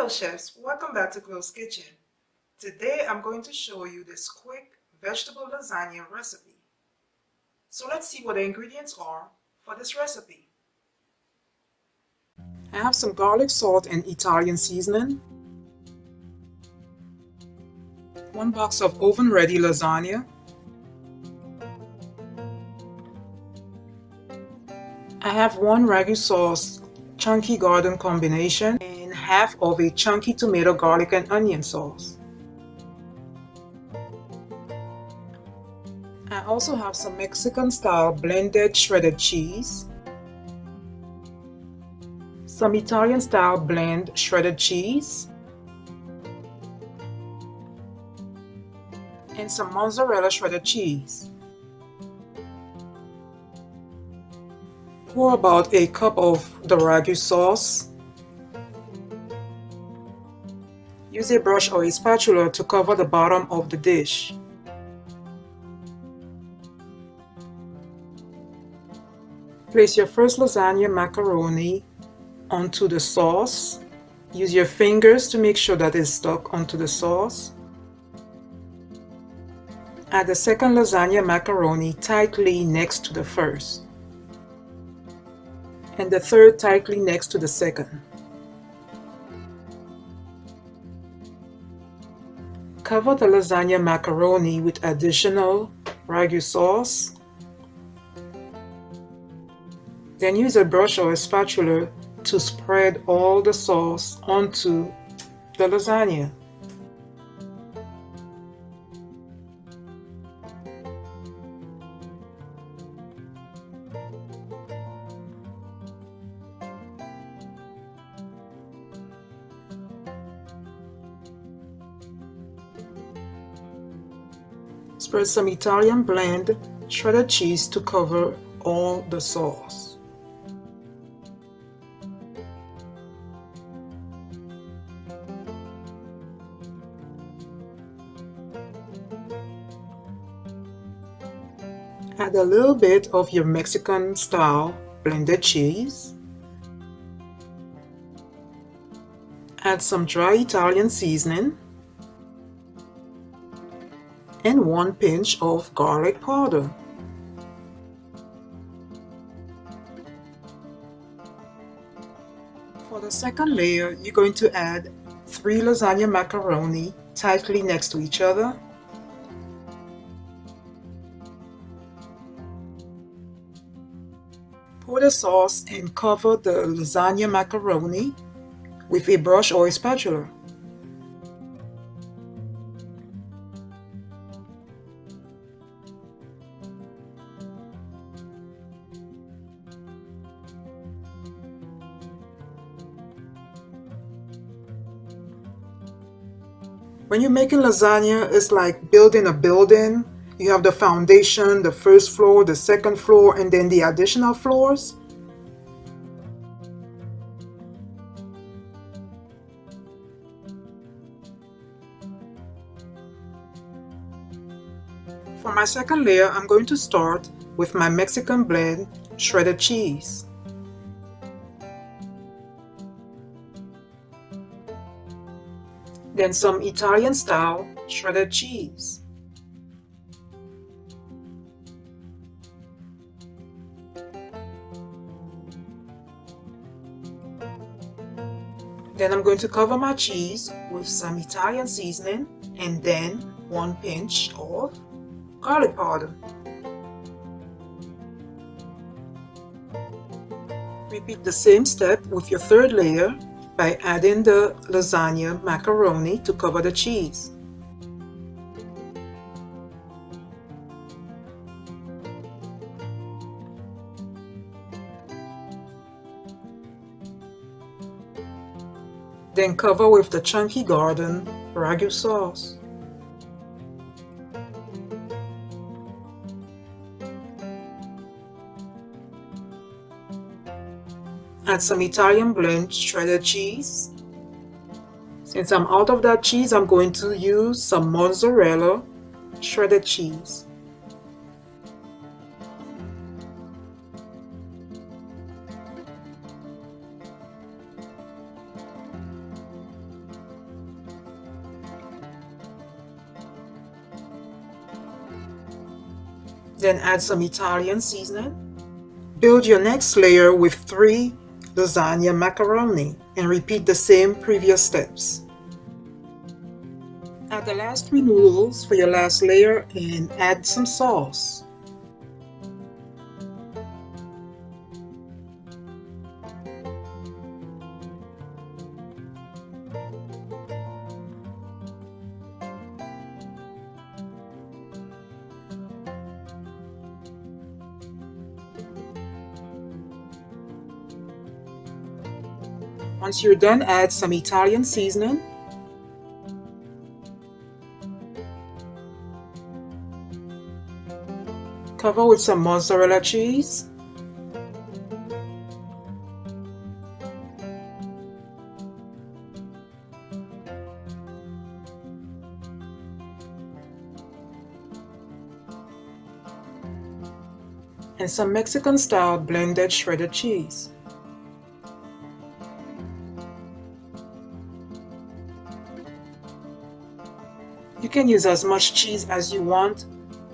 Hello chefs, welcome back to Closkitchen. Today I'm going to show you this quick vegetable lasagna recipe. So let's see what the ingredients are for this recipe. I have some garlic salt and Italian seasoning, 1 box of oven-ready lasagna, I have 1 ragu sauce chunky garden combination and half of a chunky tomato garlic and onion sauce. I also have some Mexican style blended shredded cheese, some Italian style blend shredded cheese, and some mozzarella shredded cheese. Pour about a cup of the ragu sauce. Use a brush or a spatula to cover the bottom of the dish. Place your first lasagna macaroni onto the sauce. Use your fingers to make sure that it's stuck onto the sauce. Add the second lasagna macaroni tightly next to the first, and the third tightly next to the second. Cover the lasagna macaroni with additional ragu sauce. Then use a brush or a spatula to spread all the sauce onto the lasagna. Spread some Italian blend shredded cheese to cover all the sauce. Add a little bit of your Mexican style blended cheese. Add some dry Italian seasoning and 1 pinch of garlic powder. For the second layer, you're going to add 3 lasagna macaroni tightly next to each other. Pour the sauce and cover the lasagna macaroni with a brush or a spatula. When you're making lasagna, it's like building a building. You have the foundation, the first floor, the second floor, and then the additional floors. For my second layer, I'm going to start with my Mexican blend shredded cheese. Then some Italian style shredded cheese. Then I'm going to cover my cheese with some Italian seasoning and then 1 pinch of garlic powder. Repeat the same step with your third layer by adding the lasagna macaroni to cover the cheese. Then cover with the chunky garden ragu sauce. Add some Italian blend shredded cheese. Since I'm out of that cheese, I'm going to use some mozzarella shredded cheese. Then add some Italian seasoning. Build your next layer with 3 lasagna macaroni and repeat the same previous steps. Add the last 3 noodles for your last layer and add some sauce. Once you're done, add some Italian seasoning. Cover with some mozzarella cheese. And some Mexican-style blended shredded cheese. You can use as much cheese as you want.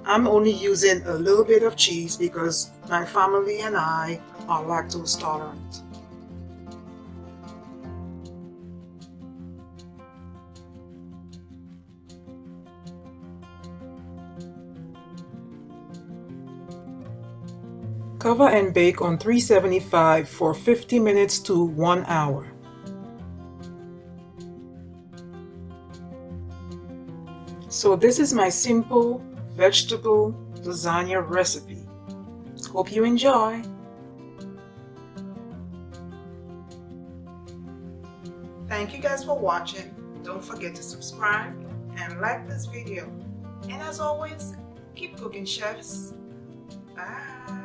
I'm only using a little bit of cheese because my family and I are lactose tolerant. Cover and bake on 375 for 50 minutes to 1 hour. So this is my simple vegetable lasagna recipe. Hope you enjoy. Thank you guys for watching. Don't forget to subscribe and like this video. And as always, keep cooking, chefs. Bye.